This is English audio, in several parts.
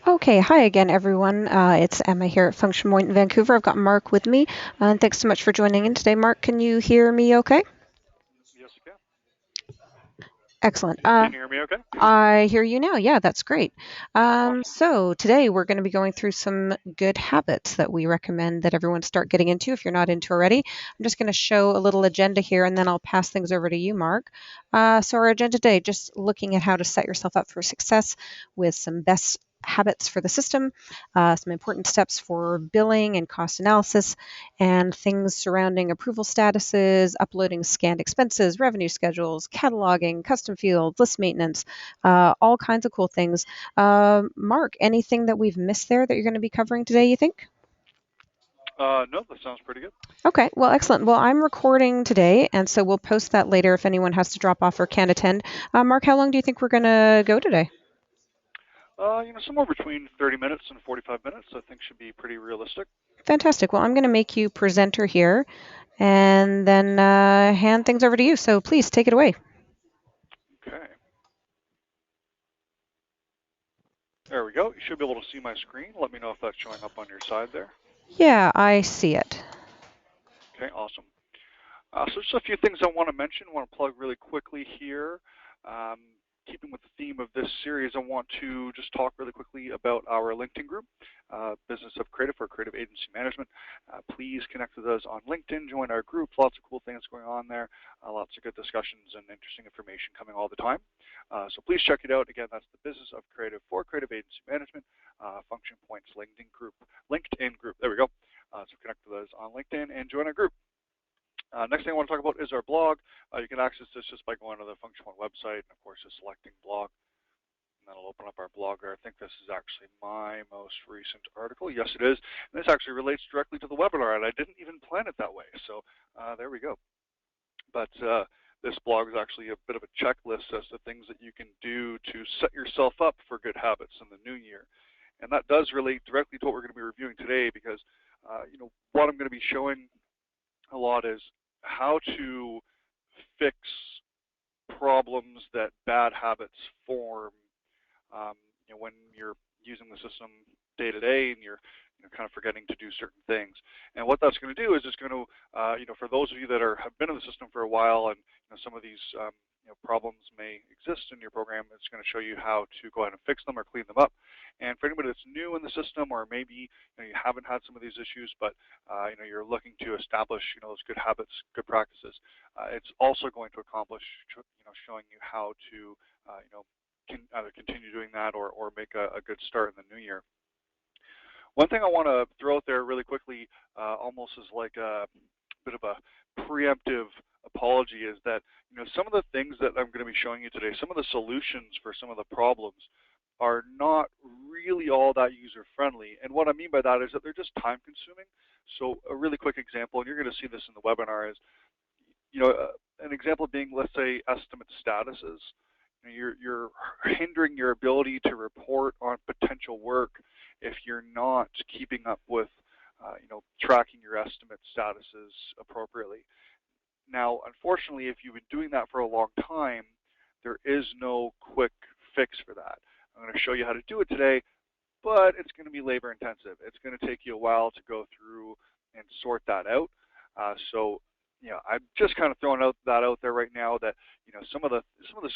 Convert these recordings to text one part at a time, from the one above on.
Okay, hi again, everyone. It's Emma here at Function Point in Vancouver. I've got Mark with me. Thanks so much for joining in today. Mark, can you hear me okay? Yes, you can. Excellent. Can you hear me okay? I hear you now. Yeah, that's great. Awesome. So today we're going to be going through some good habits that we recommend that everyone start getting into if you're not into already. I'm just going to show a little agenda here and then I'll pass things over to you, Mark. So our agenda today, just looking at how to set yourself up for success with some best habits for the system, some important steps for billing and cost analysis, and things surrounding approval statuses, uploading scanned expenses, revenue schedules, cataloging, custom fields, list maintenance, all kinds of cool things. Mark, anything that we've missed there that you're going to be covering today, you think? No, that sounds pretty good. Okay, well, excellent. Well, I'm recording today, and so we'll post that later if anyone has to drop off or can't attend. Mark, how long do you think we're going to go today? Somewhere between 30 minutes and 45 minutes, I think should be pretty realistic. Fantastic. Well, I'm going to make you presenter here and then hand things over to you. So please take it away. Okay. There we go. You should be able to see my screen. Let me know if that's showing up on your side there. Yeah, I see it. Okay, awesome. So just a few things I want to mention. I want to plug really quickly here. Um, Keeping with the theme of this series, I want to just talk really quickly about our LinkedIn group, Business of Creative or Creative Agency Management. Please connect with us on LinkedIn, join our group. Lots of cool things going on there, lots of good discussions and interesting information coming all the time. So please check it out. Again, that's the Business of Creative for Creative Agency Management, Function Points LinkedIn group. There we go. So connect with us on LinkedIn and join our group. Next thing I want to talk about is our blog. You can access this just by going to the Function One website and, of course, just selecting blog. And that'll open up our blog there. I think this is actually my most recent article. Yes, it is. And this actually relates directly to the webinar, and I didn't even plan it that way. So there we go. But this blog is actually a bit of a checklist as to things that you can do to set yourself up for good habits in the new year. And that does relate directly to what we're going to be reviewing today because, what I'm going to be showing a lot is how to fix problems that bad habits form when you're using the system day to day and you're kind of forgetting to do certain things. And what that's going to do is it's going to, for those of you that have been in the system for a while and some of these problems may exist in your program, it's going to show you how to go ahead and fix them or clean them up. And for anybody that's new in the system, or maybe you haven't had some of these issues, but you're looking to establish those good habits, good practices, it's also going to accomplish showing you how to can either continue doing that or make a good start in the new year. One thing I want to throw out there really quickly, almost as like a bit of a preemptive apology, is that some of the things that I'm going to be showing you today, some of the solutions for some of the problems are not really all that user friendly. And what I mean by that is that they're just time consuming. So a really quick example, and you're going to see this in the webinar, is an example being, let's say, estimate statuses. You're hindering your ability to report on potential work if you're not keeping up with, tracking your estimate statuses appropriately. Now, unfortunately, if you've been doing that for a long time, there is no quick fix for that. I'm going to show you how to do it today, but it's going to be labor intensive. It's going to take you a while to go through and sort that out. So I'm just kind of throwing that out there right now that some of the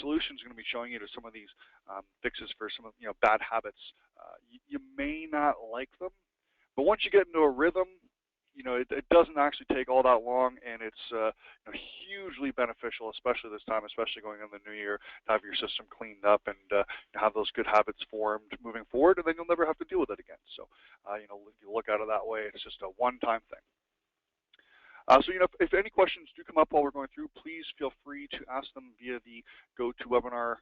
solutions I'm going to be showing you to some of these fixes for some of bad habits. You may not like them, but once you get into a rhythm, it doesn't actually take all that long, and it's hugely beneficial, especially this time, especially going in the new year, to have your system cleaned up and have those good habits formed moving forward, and then you'll never have to deal with it again. So, if you look at it that way, it's just a one-time thing. So, if any questions do come up while we're going through, please feel free to ask them via the GoToWebinar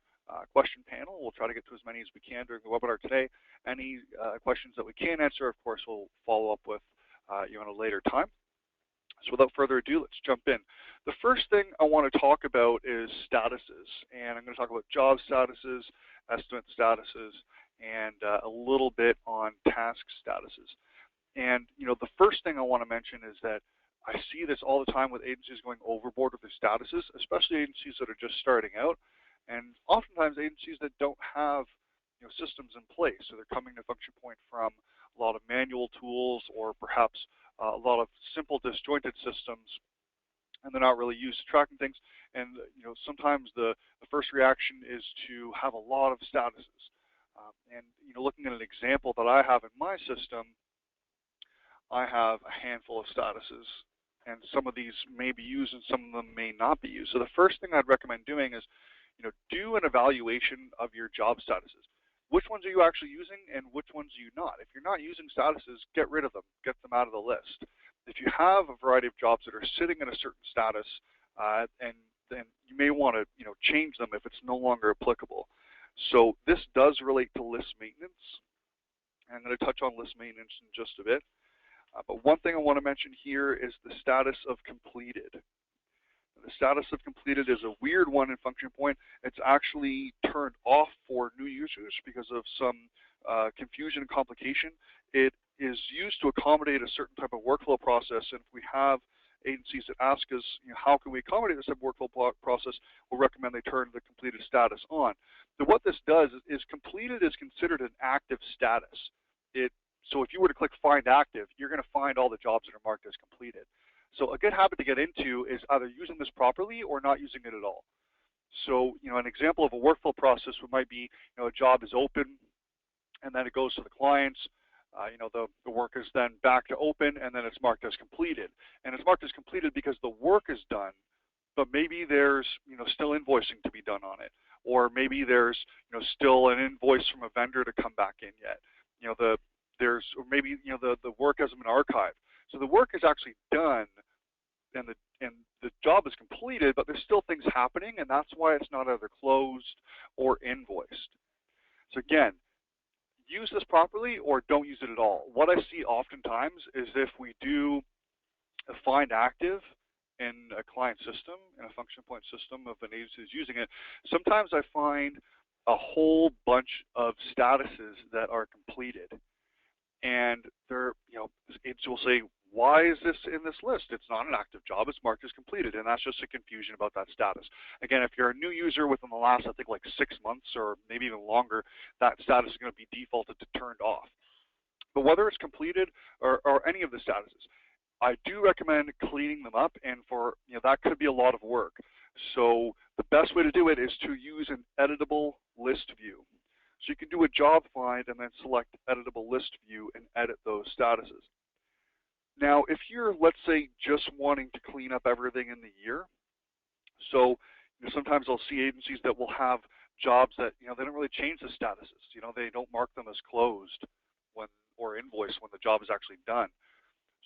question panel. We'll try to get to as many as we can during the webinar today. Any questions that we can answer, of course, we'll follow up with in a later time. So without further ado, let's jump in. The first thing I want to talk about is statuses, and I'm going to talk about job statuses, estimate statuses, and a little bit on task statuses. And the first thing I want to mention is that I see this all the time with agencies going overboard with their statuses, especially agencies that are just starting out, and oftentimes agencies that don't have systems in place. So they're coming to function point from a lot of manual tools or perhaps a lot of simple disjointed systems, and they're not really used to tracking things. And sometimes the first reaction is to have a lot of statuses. And looking at an example that I have in my system, I have a handful of statuses, and some of these may be used and some of them may not be used. So the first thing I'd recommend doing is, do an evaluation of your job statuses. Which ones are you actually using and which ones are you not? If you're not using statuses, get rid of them, get them out of the list. If you have a variety of jobs that are sitting in a certain status, and then you may want to change them if it's no longer applicable. So this does relate to list maintenance. I'm going to touch on list maintenance in just a bit. But one thing I want to mention here is the status of completed. The status of completed is a weird one in Function Point. It's actually turned off for new users because of some confusion and complication. It is used to accommodate a certain type of workflow process, and if we have agencies that ask us, how can we accommodate this type of workflow process, we'll recommend they turn the completed status on. So what this does is completed is considered an active status. So if you were to click Find Active, you're going to find all the jobs that are marked as completed. So a good habit to get into is either using this properly or not using it at all. So an example of a workflow process might be a job is open, and then it goes to the clients. The work is then back to open, and then it's marked as completed. And it's marked as completed because the work is done, but maybe there's still invoicing to be done on it, or maybe there's still an invoice from a vendor to come back in yet. Or maybe the work hasn't been archived. So the work is actually done, and the job is completed, but there's still things happening, and that's why it's not either closed or invoiced. So again, use this properly or don't use it at all. What I see oftentimes is if we do a Find Active in a client system, in a Function Point system of an agency who's using it, sometimes I find a whole bunch of statuses that are completed. And agency will say, why is this in this list? It's not an active job, it's marked as completed, and that's just a confusion about that status. Again, if you're a new user within the last, I think, like 6 months or maybe even longer, that status is going to be defaulted to turned off. But whether it's completed or any of the statuses, I do recommend cleaning them up, and for that could be a lot of work. So the best way to do it is to use an editable list view. So you can do a job find and then select editable list view and edit those statuses. Now, if you're, let's say, just wanting to clean up everything in the year, so sometimes I'll see agencies that will have jobs that they don't really change the statuses. They don't mark them as closed or invoiced when the job is actually done.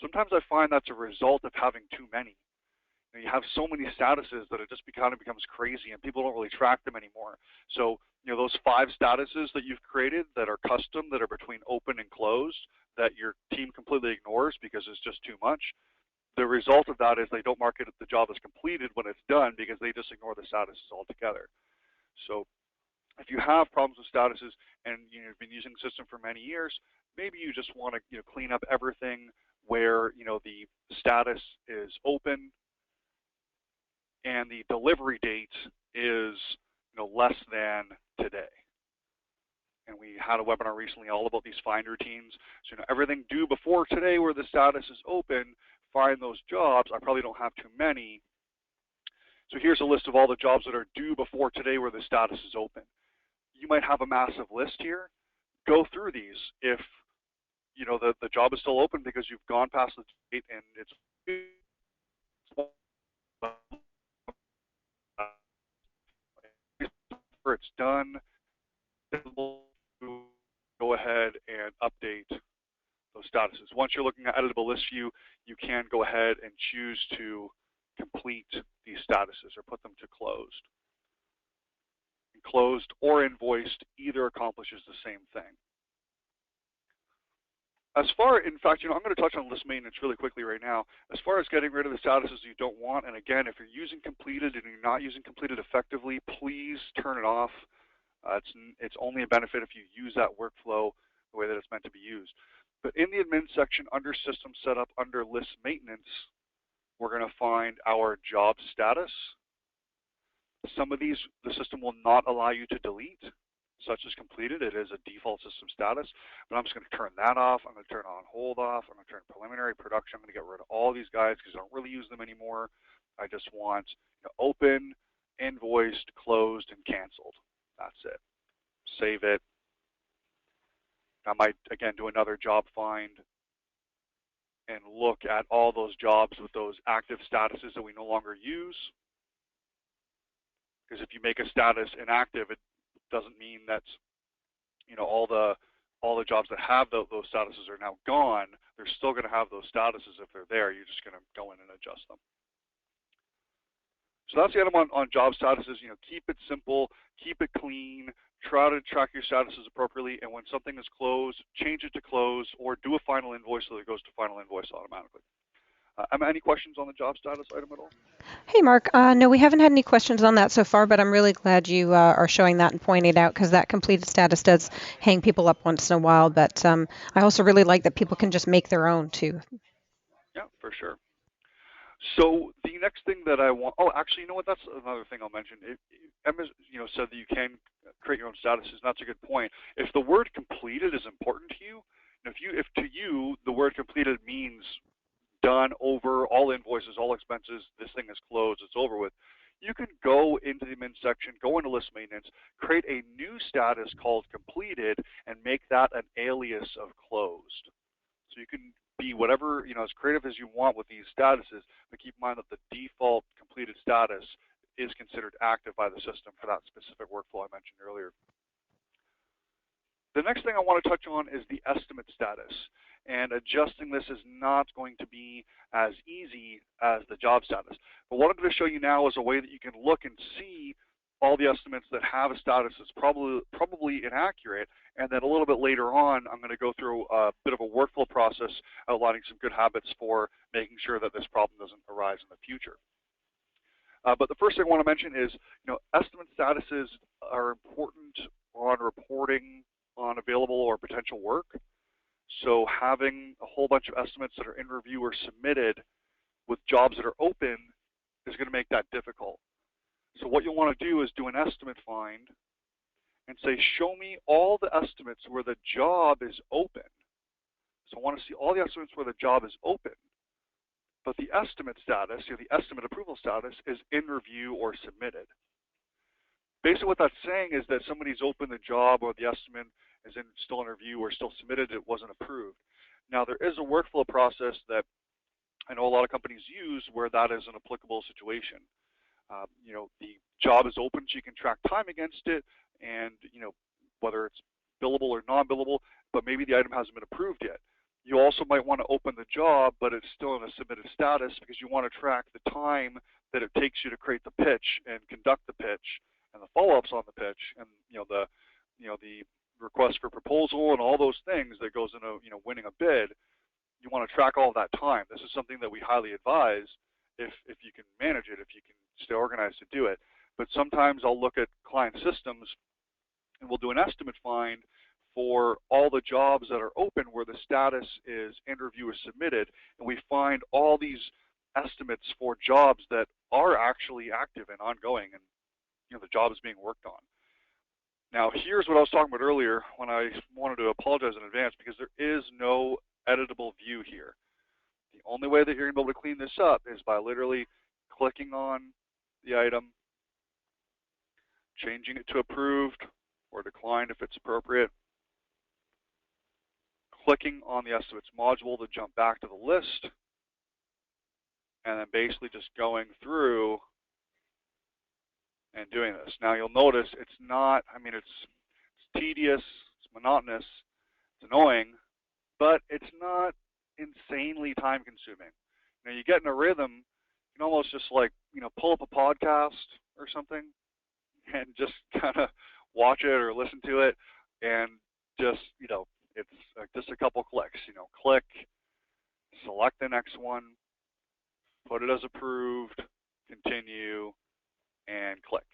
Sometimes I find that's a result of having too many. You have so many statuses that it just kind of becomes crazy, and people don't really track them anymore. So those 5 statuses that you've created that are custom, that are between open and closed, that your team completely ignores because it's just too much, the result of that is they don't mark it the job as completed when it's done because they just ignore the statuses altogether. So if you have problems with statuses and you've been using the system for many years, maybe you just want to clean up everything where the status is open and the delivery date is less than today. And we had a webinar recently all about these find routines. So everything due before today where the status is open, find those jobs. I probably don't have too many. So here's a list of all the jobs that are due before today where the status is open. You might have a massive list here. Go through these. If the job is still open because you've gone past the date and it's done, go ahead and update those statuses. Once you're looking at editable list view, you can go ahead and choose to complete these statuses or put them to closed. And closed or invoiced, either accomplishes the same thing. In fact, I'm going to touch on list maintenance really quickly right now. As far as getting rid of the statuses you don't want, and again, if you're using completed and you're not using completed effectively, please turn it off. It's only a benefit if you use that workflow the way that it's meant to be used. But in the admin section, under System Setup, under List Maintenance, we're going to find our job status. Some of these, the system will not allow you to delete. such as completed. It is a default system status, but I'm just going to turn that off. I'm going to turn on hold off. I'm going to turn preliminary production. I'm going to get rid of all these guys because I don't really use them anymore. I just want open, invoiced, closed, and canceled. That's it. Save it. I might, again, do another job find and look at all those jobs with those active statuses that we no longer use. Because if you make a status inactive, it doesn't mean that all the jobs that have those statuses are now gone. They're still going to have those statuses if they're there. You're just going to go in and adjust them. So that's the item on job statuses. Keep it simple, keep it clean, try to track your statuses appropriately, and when something is closed, change it to close or do a final invoice so that it goes to final invoice automatically. Any questions on the job status item at all? Hey, Mark. No, we haven't had any questions on that so far, but I'm really glad you are showing that and pointing it out because that completed status does hang people up once in a while. But I also really like that people can just make their own too. Yeah, for sure. So the next thing that I want, oh, actually, you know what? That's another thing I'll mention. Emma, said that you can create your own statuses, and that's a good point. If the word completed is important to you, if to you the word completed means done, over, all invoices, all expenses, this thing is closed, it's over with, you can go into the admin section, go into list maintenance, create a new status called completed, and make that an alias of closed. So you can be whatever, as creative as you want with these statuses, but keep in mind that the default completed status is considered active by the system for that specific workflow I mentioned earlier. The next thing I want to touch on is the estimate status. And adjusting this is not going to be as easy as the job status. But what I'm going to show you now is a way that you can look and see all the estimates that have a status that's probably inaccurate. And then a little bit later on, I'm going to go through a bit of a workflow process outlining some good habits for making sure that this problem doesn't arise in the future. But the first thing I want to mention is, estimate statuses are important on reporting on available or potential work. So having a whole bunch of estimates that are in review or submitted with jobs that are open is going to make that difficult. So what you'll want to do is do an estimate find and say, show me all the estimates where the job is open. So I want to see all the estimates where the job is open, but the estimate status, the estimate approval status, is in review or submitted. Basically what that's saying is that somebody's opened the job or the estimate is still in review or still submitted, it wasn't approved. Now there is a workflow process that I know a lot of companies use where that is an applicable situation. The job is open, so you can track time against it, and whether it's billable or non-billable, but maybe the item hasn't been approved yet. You also might want to open the job, but it's still in a submitted status because you want to track the time that it takes you to create the pitch and conduct the pitch and the follow-ups on the pitch, and the request for proposal and all those things that goes into winning a bid. You want to track all of that time. This is something that we highly advise if you can manage it, if you can stay organized to do it. But sometimes I'll look at client systems and we'll do an estimate find for all the jobs that are open where the status is in review or submitted, and we find all these estimates for jobs that are actually active and ongoing, and the job is being worked on. Now here's what I was talking about earlier when I wanted to apologize in advance, because there is no editable view here. The only way that you're going to be able to clean this up is by literally clicking on the item, changing it to approved or declined if it's appropriate, clicking on the estimates module to jump back to the list, and then basically just going through and doing this. Now you'll notice it's not, it's tedious, it's monotonous, it's annoying, but it's not insanely time consuming. Now you get in a rhythm, you can almost just pull up a podcast or something and just kind of watch it or listen to it, and just, it's just a couple clicks, click, select the next one, put it as approved, continue, and click.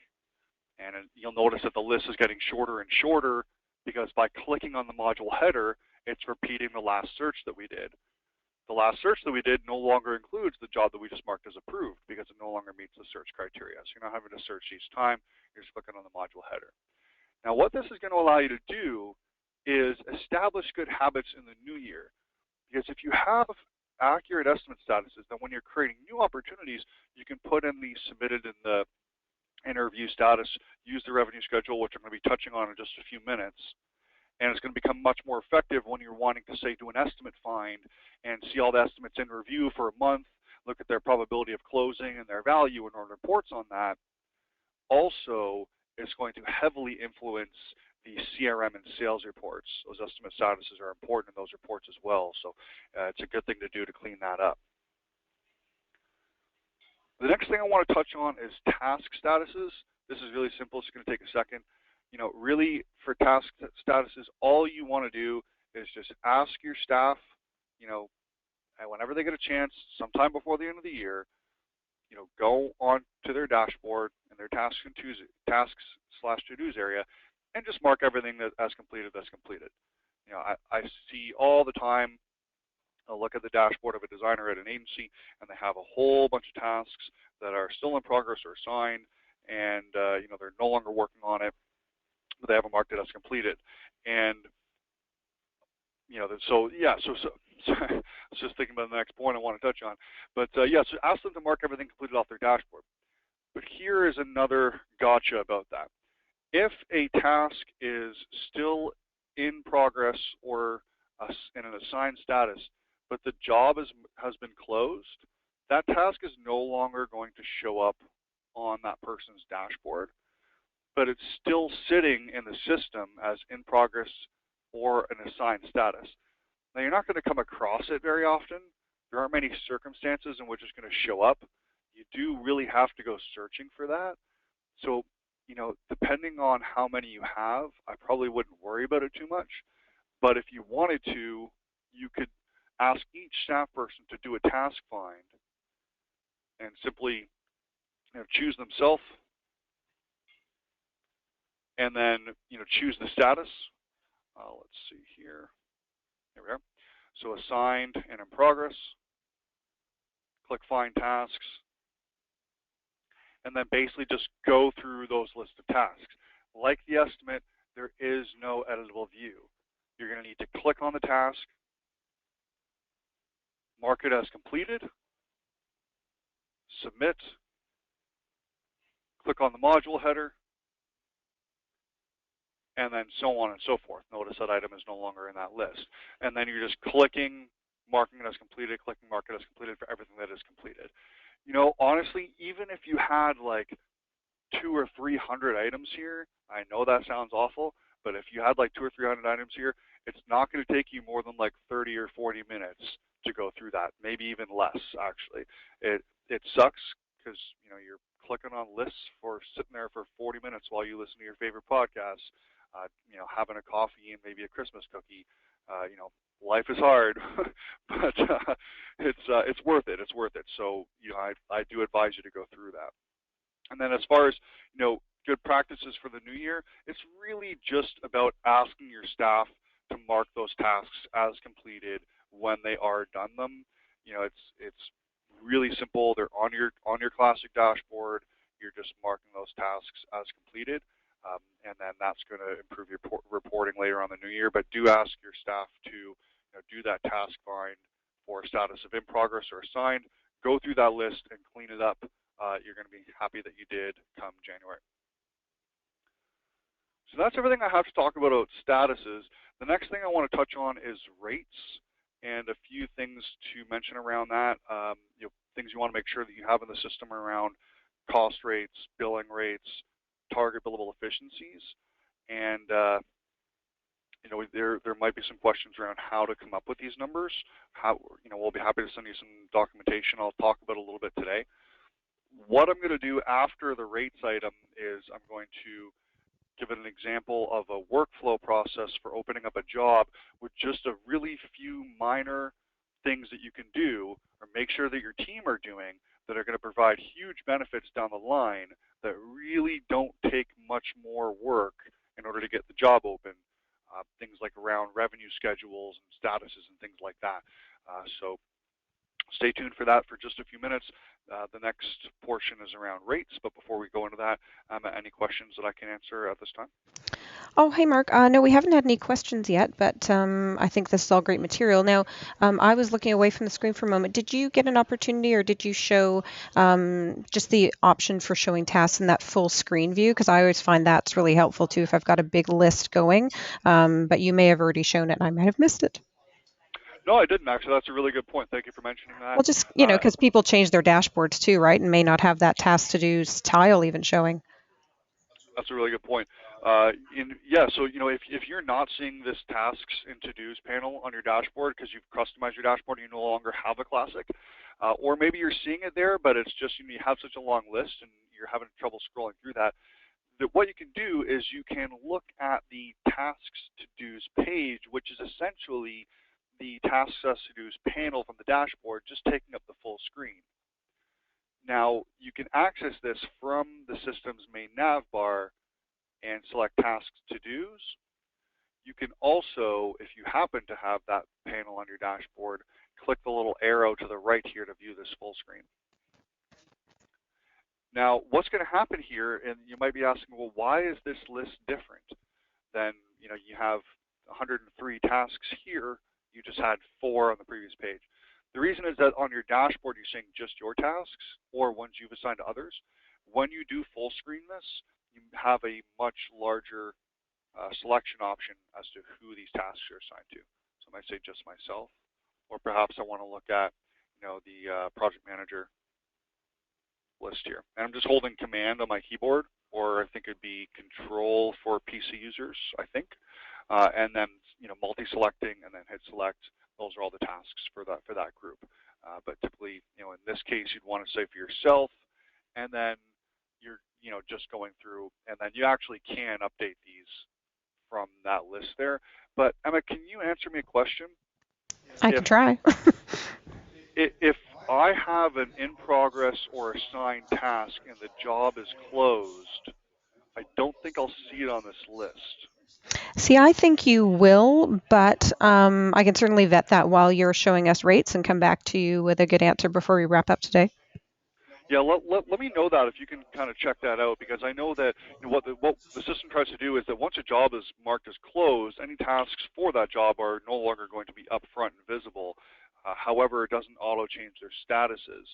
And you'll notice that the list is getting shorter and shorter because by clicking on the module header, it's repeating the last search that we did. The last search that we did no longer includes the job that we just marked as approved because it no longer meets the search criteria. So you're not having to search each time, you're just clicking on the module header. Now, what this is going to allow you to do is establish good habits in the new year. Because if you have accurate estimate statuses, then when you're creating new opportunities, you can put in the submitted in the interview status, use the revenue schedule, which I'm going to be touching on in just a few minutes. And it's going to become much more effective when you're wanting to, say, do an estimate find and see all the estimates in review for a month, look at their probability of closing and their value and run reports on that. Also, it's going to heavily influence the CRM and sales reports. Those estimate statuses are important in those reports as well, so it's a good thing to do to clean that up. The next thing I want to touch on is task statuses. This is really simple. It's going to take a second. Really for task statuses, all you want to do is just ask your staff, whenever they get a chance, sometime before the end of the year, go on to their dashboard and their tasks/to-dos area, and just mark everything as completed that's completed. I see all the time. I'll look at the dashboard of a designer at an agency, and they have a whole bunch of tasks that are still in progress or assigned, and they're no longer working on it, but they haven't marked it as completed. And so I was just thinking about the next point I want to touch on. But so ask them to mark everything completed off their dashboard. But here is another gotcha about that. If a task is still in progress or in an assigned status, but the job has been closed, that task is no longer going to show up on that person's dashboard, but it's still sitting in the system as in progress or an assigned status. Now, you're not going to come across it very often. There aren't many circumstances in which it's going to show up. You do really have to go searching for that. So, depending on how many you have, I probably wouldn't worry about it too much. But if you wanted to, you could ask each staff person to do a task find and simply choose themselves, and then choose the status. Let's see here. There we are. So assigned and in progress. Click Find Tasks. And then basically just go through those lists of tasks. Like the estimate, there is no editable view. You're going to need to click on the task, mark it as completed, submit, click on the module header, and then so on and so forth. Notice that item is no longer in that list. And then you're just clicking, marking it as completed, clicking, mark it as completed for everything that is completed. Honestly, even if you had like 200 or 300 items here, I know that sounds awful, but if you had like 200 or 300 items here, it's not going to take you more than like 30 or 40 minutes to go through that, maybe even less actually. It sucks because you're clicking on lists for sitting there for 40 minutes while you listen to your favorite podcasts, having a coffee and maybe a Christmas cookie. Life is hard, but it's worth it. It's worth it. So I do advise you to go through that. And then as far as good practices for the new year, it's really just about asking your staff to mark those tasks as completed when they are done them. It's really simple. They're on your classic dashboard. You're just marking those tasks as completed. And then that's going to improve your reporting later on the new year. But do ask your staff to do that task find for status of in progress or assigned. Go through that list and clean it up. You're going to be happy that you did come January. So that's everything I have to talk about statuses. The next thing I want to touch on is rates and a few things to mention around that. Things you want to make sure that you have in the system around cost rates, billing rates, target billable efficiencies, and there might be some questions around how to come up with these numbers. We'll be happy to send you some documentation. I'll talk about a little bit today. What I'm going to do after the rates item is I'm going to give an example of a workflow process for opening up a job with just a really few minor things that you can do or make sure that your team are doing that are going to provide huge benefits down the line that really don't take much more work in order to get the job open. Things like around revenue schedules and statuses and things like that. So stay tuned for that for just a few minutes. The next portion is around rates, but before we go into that, any questions that I can answer at this time? Oh, hey, Mark. No, we haven't had any questions yet, but I think this is all great material. Now, I was looking away from the screen for a moment. Did you get an opportunity or did you show just the option for showing tasks in that full screen view? Because I always find that's really helpful too if I've got a big list going, but you may have already shown it and I might have missed it. No, I didn't actually. That's a really good point. Thank you for mentioning that. Well, just, Uh, because people change their dashboards too, right? And may not have that task to do tile even showing. That's a really good point. So if you're not seeing this tasks and to-dos panel on your dashboard because you've customized your dashboard and you no longer have a classic, or maybe you're seeing it there, but it's just you have such a long list and you're having trouble scrolling through that. What you can do is you can look at the tasks to-dos page, which is essentially the tasks to-dos panel from the dashboard, just taking up the full screen. Now you can access this from the system's main nav bar and select tasks to-dos. You can also, if you happen to have that panel on your dashboard, click the little arrow to the right here to view this full screen. Now, what's going to happen here, and you might be asking, well, why is this list different than, you have 103 tasks here, you just had 4 on the previous page. The reason is that on your dashboard, you're seeing just your tasks or ones you've assigned to others. When you do full screen this, you have a much larger selection option as to who these tasks are assigned to. So I might say just myself, or perhaps I want to look at, the project manager list here. And I'm just holding Command on my keyboard, or I think it'd be Control for PC users, I think. And then, multi-selecting and then hit select. Those are all the tasks for that group. But typically, in this case, you'd want to say for yourself, and then you're, just going through, and then you actually can update these from that list there. But Emma, can you answer me a question? I If can try. if I have an in progress or assigned task and the job is closed, I don't think I'll see it on this list. See, I think you will, but I can certainly vet that while you're showing us rates and come back to you with a good answer before we wrap up today. Yeah, let me know that if you can kind of check that out, because I know that what the system tries to do is that once a job is marked as closed, any tasks for that job are no longer going to be upfront and visible. However, it doesn't auto change their statuses.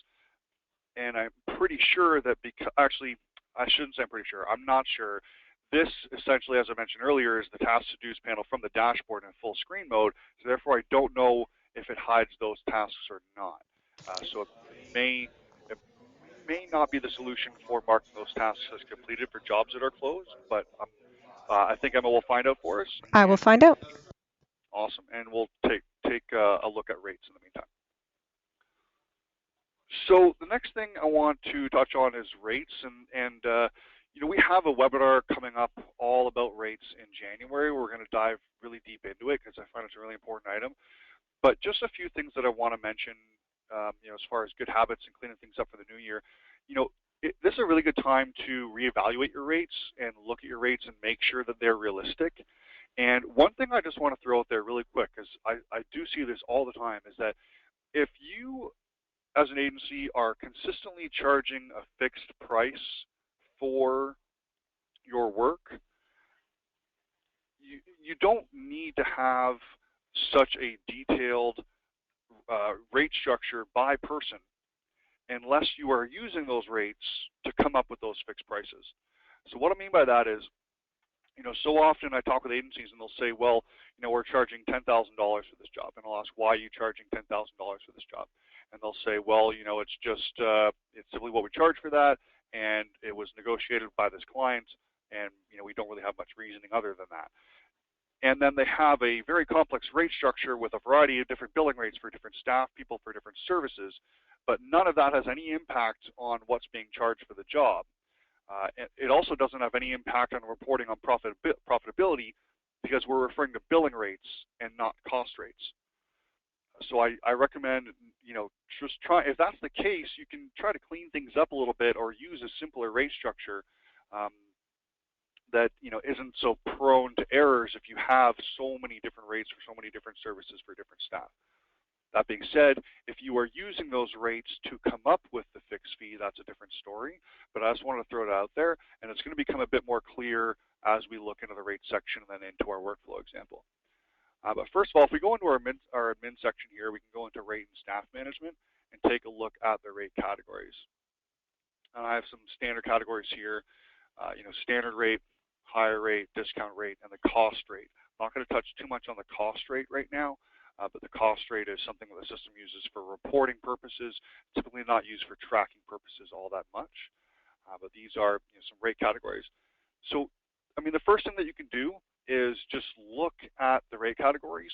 And I'm pretty sure that actually, I shouldn't say I'm pretty sure. I'm not sure. This essentially, as I mentioned earlier, is the task to dos panel from the dashboard in full screen mode. So therefore, I don't know if it hides those tasks or not. So it may not be the solution for marking those tasks as completed for jobs that are closed, but I think Emma will find out for us. I will And find out. awesome. And we'll take a look at rates in the meantime. So the next thing I want to touch on is rates, and we have a webinar coming up all about rates in January. We're going to dive really deep into it because I find it's a really important item. But just a few things that I want to mention, as far as good habits and cleaning things up for the new year. This is a really good time to reevaluate your rates and look at your rates and make sure that they're realistic. And one thing I just want to throw out there really quick, because I do see this all the time, is that if you as an agency are consistently charging a fixed price for your work, you don't need to have such a detailed rate structure by person unless you are using those rates to come up with those fixed prices. So what I mean by that is, so often I talk with agencies and they'll say, well, we're charging $10,000 for this job. And I'll ask, why are you charging $10,000 for this job? And they'll say, well, it's just, it's simply what we charge for that, and it was negotiated by this client, and, we don't really have much reasoning other than that. And then they have a very complex rate structure with a variety of different billing rates for different staff, people for different services, but none of that has any impact on what's being charged for the job. It also doesn't have any impact on reporting on profitability because we're referring to billing rates and not cost rates. So I recommend, just try, if that's the case, you can try to clean things up a little bit or use a simpler rate structure that, isn't so prone to errors if you have so many different rates for so many different services for different staff. That being said, if you are using those rates to come up with the fixed fee, that's a different story. But I just wanted to throw it out there, and it's going to become a bit more clear as we look into the rate section and then into our workflow example. But first of all, if we go into our admin section here, we can go into rate and staff management and take a look at the rate categories. And I have some standard categories here, standard rate, higher rate, discount rate, and the cost rate. I'm not going to touch too much on the cost rate right now, but the cost rate is something that the system uses for reporting purposes, typically not used for tracking purposes all that much. But these are some rate categories. So, the first thing that you can do is just look at the rate categories.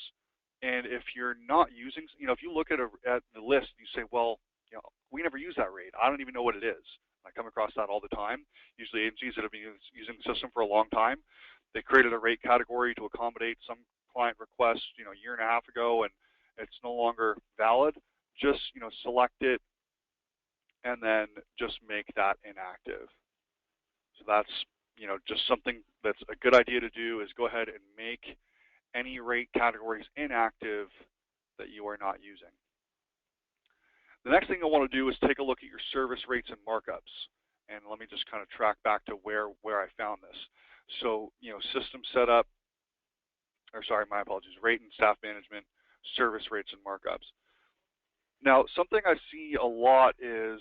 And if you're not using, if you look at the list, you say, well, we never use that rate. I don't even know what it is. I come across that all the time. Usually agencies that have been using the system for a long time, they created a rate category to accommodate some client request, a year and a half ago, and it's no longer valid. Just, select it and then just make that inactive. So that's, just something that's a good idea to do, is go ahead and make any rate categories inactive that you are not using. The next thing I want to do is take a look at your service rates and markups. And let me just kind of track back to where I found this. So, system setup, my apologies, rate and staff management, service rates and markups. Now, something I see a lot is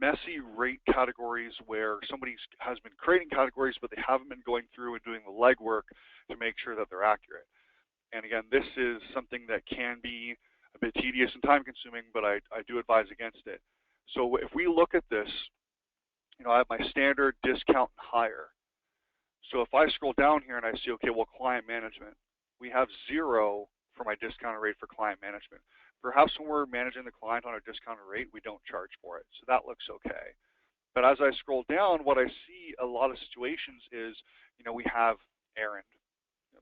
messy rate categories where somebody has been creating categories, but they haven't been going through and doing the legwork to make sure that they're accurate. And again, this is something that can be a bit tedious and time consuming, but I do advise against it. So if we look at this, I have my standard, discount, and higher. So if I scroll down here and I see, okay, well, client management, we have 0 for my discounted rate for client management. Perhaps when we're managing the client on a discounted rate, we don't charge for it. So that looks okay. But as I scroll down, what I see a lot of situations is, we have errand.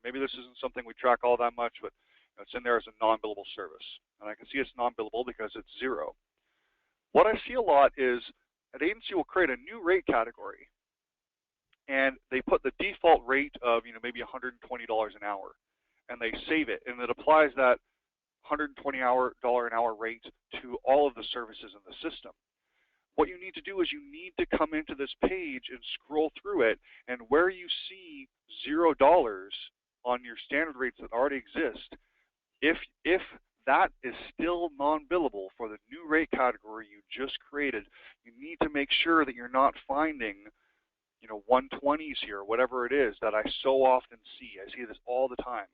Maybe this isn't something we track all that much, but it's in there as a non-billable service. And I can see it's non-billable because it's 0. What I see a lot is an agency will create a new rate category, and they put the default rate of maybe $120 an hour, and they save it, and it applies that $120 an hour rate to all of the services in the system. What you need to do is you need to come into this page and scroll through it, and where you see $0 on your standard rates that already exist, if that is still non-billable for the new rate category you just created, you need to make sure that you're not finding 120s here, whatever it is that I so often see. I see this all the time.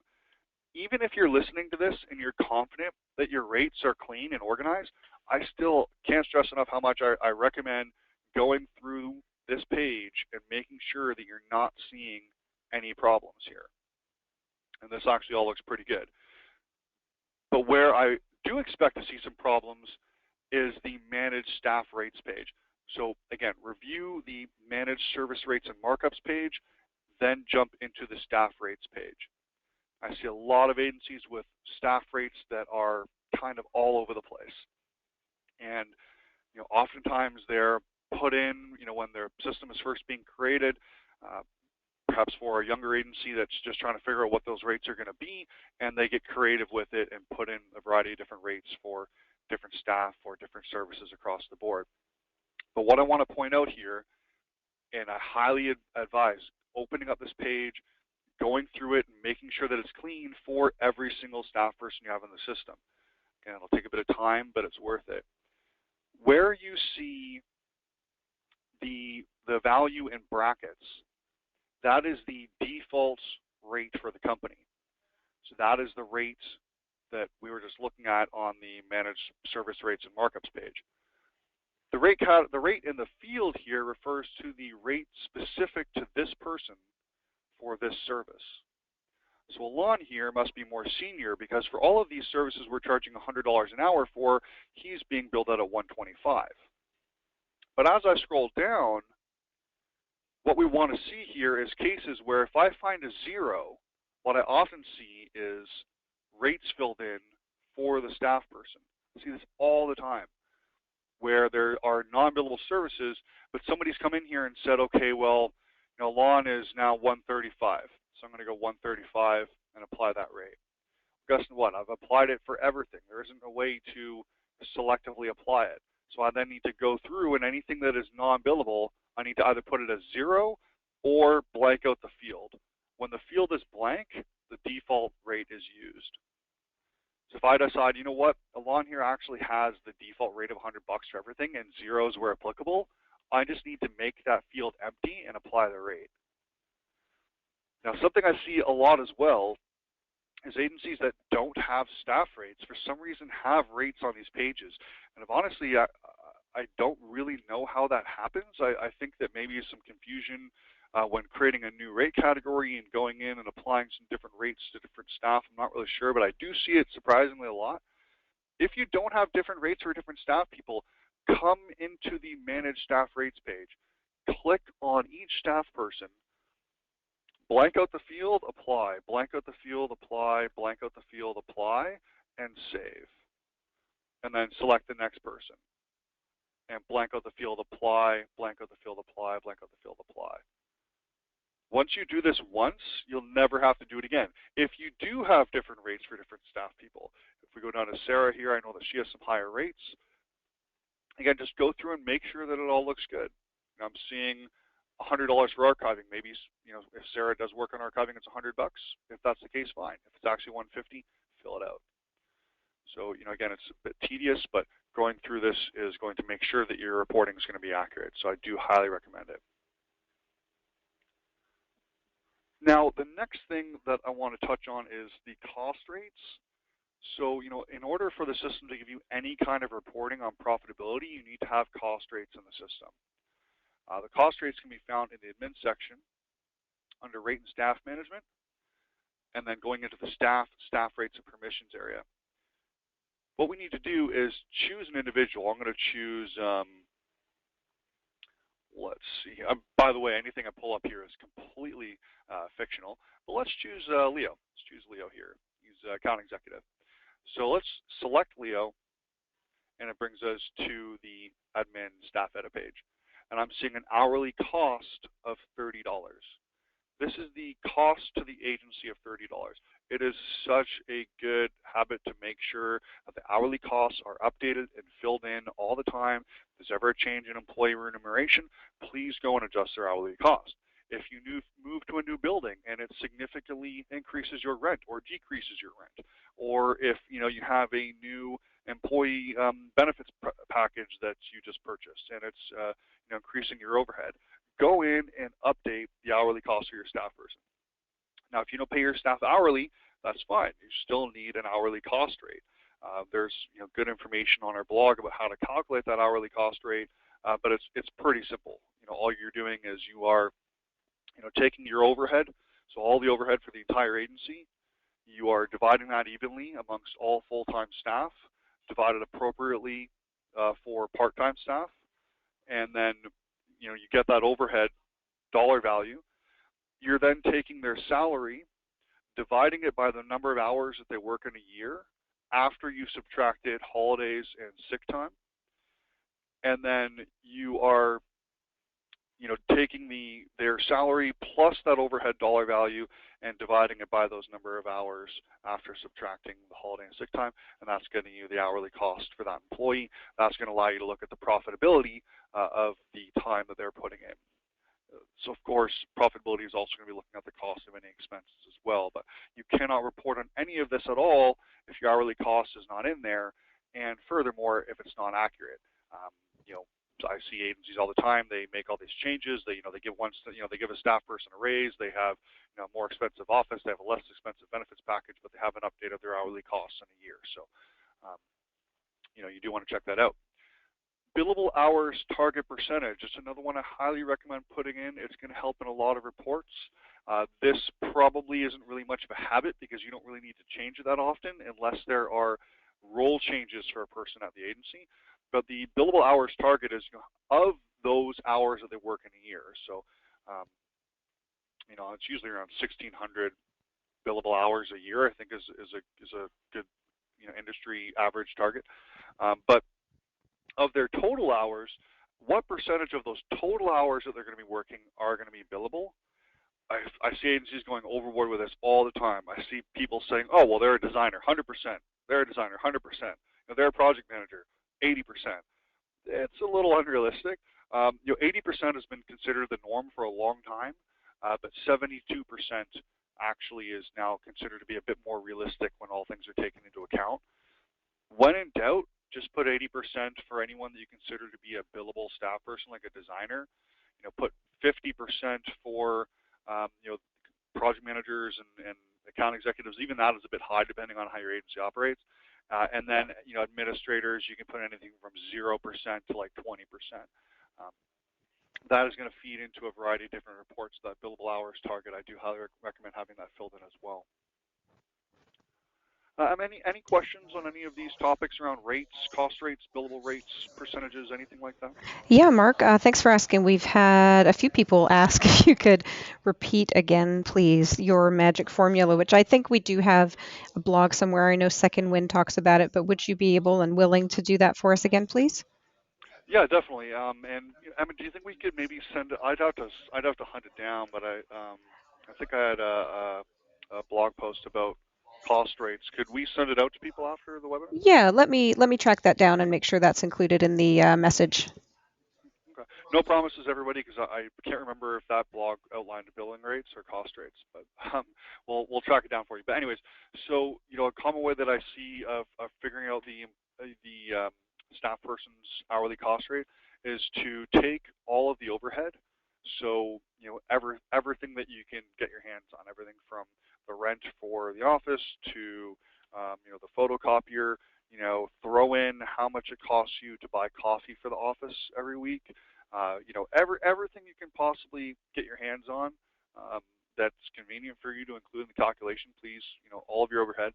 Even if you're listening to this and you're confident that your rates are clean and organized, I still can't stress enough how much I recommend going through this page and making sure that you're not seeing any problems here. And this actually all looks pretty good. But where I do expect to see some problems is the managed staff rates page. So again, review the managed service rates and markups page, then jump into the staff rates page. I see a lot of agencies with staff rates that are kind of all over the place. And oftentimes they're put in, when their system is first being created, perhaps for a younger agency that's just trying to figure out what those rates are going to be, and they get creative with it and put in a variety of different rates for different staff or different services across the board. But what I want to point out here, and I highly advise opening up this page, going through it, and making sure that it's clean for every single staff person you have in the system. And it'll take a bit of time, but it's worth it. Where you see the value in brackets, that is the default rate for the company. So that is the rate that we were just looking at on the managed service rates and markups page. The rate in the field here refers to the rate specific to this person for this service. So Alon here must be more senior, because for all of these services we're charging $100 an hour for, he's being billed at a $125. But as I scroll down, what we want to see here is cases where if I find a 0, what I often see is rates filled in for the staff person. I see this all the time, where there are non-billable services, but somebody's come in here and said, okay, well, lawn is now 135, so I'm going to go 135 and apply that rate. Guess what? I've applied it for everything. There isn't a way to selectively apply it. So I then need to go through, and anything that is non-billable, I need to either put it as 0 or blank out the field. When the field is blank, the default rate is used. So if I decide, you know what, Alon here actually has the default rate of $100 for everything and zeros where applicable, I just need to make that field empty and apply the rate. Now, something I see a lot as well is agencies that don't have staff rates for some reason have rates on these pages. And if honestly, I don't really know how that happens. I think that maybe some confusion when creating a new rate category and going in and applying some different rates to different staff. I'm not really sure, but I do see it surprisingly a lot. If you don't have different rates for different staff people, come into the Manage Staff Rates page. Click on each staff person, blank out the field, apply, blank out the field, apply, blank out the field, apply, and save. And then select the next person. And blank out the field, apply, blank out the field, apply, blank out the field, apply. Once you do this once, you'll never have to do it again. If you do have different rates for different staff people, if we go down to Sarah here, I know that she has some higher rates. Again, just go through and make sure that it all looks good. I'm seeing $100 for archiving. Maybe, if Sarah does work on archiving, it's $100. If that's the case, fine. If it's actually $150, fill it out. So, again, it's a bit tedious, but going through this is going to make sure that your reporting is going to be accurate. So I do highly recommend it. Now, the next thing that I want to touch on is the cost rates. So, in order for the system to give you any kind of reporting on profitability, you need to have cost rates in the system. The cost rates can be found in the admin section under rate and staff management, and then going into the staff rates and permissions area. What we need to do is choose an individual. I'm going to choose, let's see. By the way, anything I pull up here is completely fictional, but let's choose Leo. Let's choose Leo here. He's account executive. So let's select Leo, and it brings us to the admin staff edit page. And I'm seeing an hourly cost of $30. This is the cost to the agency of $30. It is such a good habit to make sure that the hourly costs are updated and filled in all the time. If there's ever a change in employee remuneration, please go and adjust their hourly cost. If you move to a new building and it significantly increases your rent or decreases your rent, or if you have a new employee benefits package that you just purchased and it's increasing your overhead, go in and update the hourly cost for your staff person. Now, if you don't pay your staff hourly, that's fine. You still need an hourly cost rate. There's good information on our blog about how to calculate that hourly cost rate, but it's pretty simple. All you're doing is you are taking your overhead, so all the overhead for the entire agency, you are dividing that evenly amongst all full-time staff, divided appropriately for part-time staff, and then you get that overhead dollar value. You're then taking their salary, dividing it by the number of hours that they work in a year after you subtracted holidays and sick time, and then you are taking their salary plus that overhead dollar value and dividing it by those number of hours after subtracting the holiday and sick time, and that's getting you the hourly cost for that employee. That's going to allow you to look at the profitability of the time that they're putting in. So, of course, profitability is also going to be looking at the cost of any expenses as well, but you cannot report on any of this at all if your hourly cost is not in there, and furthermore, if it's not accurate. I see agencies all the time. They make all these changes. They give they give a staff person a raise. They have a more expensive office. They have a less expensive benefits package, but they haven't updated their hourly costs in a year. So, you do want to check that out. Billable hours target percentage. It's another one I highly recommend putting in. It's going to help in a lot of reports. This probably isn't really much of a habit because you don't really need to change it that often unless there are role changes for a person at the agency. But the billable hours target is of those hours that they work in a year. So, it's usually around 1,600 billable hours a year. I think is a good industry average target. But of their total hours, what percentage of those total hours that they're going to be working are going to be billable? I see agencies going overboard with this all the time. I see people saying, "Oh, well, they're a designer, 100%. They're a designer, 100%. They're a project manager, 80%. It's a little unrealistic. 80% has been considered the norm for a long time. but 72% actually is now considered to be a bit more realistic when all things are taken into account. When in doubt, just put 80% for anyone that you consider to be a billable staff person, like a designer. Put 50% for project managers and account executives. Even that is a bit high, depending on how your agency operates. And then administrators, you can put anything from 0% to like 20%. Um, that is going to feed into a variety of different reports. That billable hours target, I do highly recommend having that filled in as well. Any questions on any of these topics around rates, cost rates, billable rates, percentages, anything like that? Yeah, Mark, thanks for asking. We've had a few people ask if you could repeat again, please, your magic formula, which I think we do have a blog somewhere. I know Second Wind talks about it, but would you be able and willing to do that for us again, please? Yeah, definitely. And Emma, do you think we could maybe send? I'd have to hunt it down, but I think I had a blog post about cost rates. Could we send it out to people after the webinar? Yeah, let me track that down and make sure that's included in the message. Okay. No promises, everybody, because I can't remember if that blog outlined billing rates or cost rates, but we'll track it down for you. But anyways, so a common way that I see of figuring out the staff person's hourly cost rate is to take all of the overhead. So everything that you can get your hands on, everything from the rent for the office to the photocopier. Throw in how much it costs you to buy coffee for the office every week. Everything you can possibly get your hands on that's convenient for you to include in the calculation. Please, all of your overhead.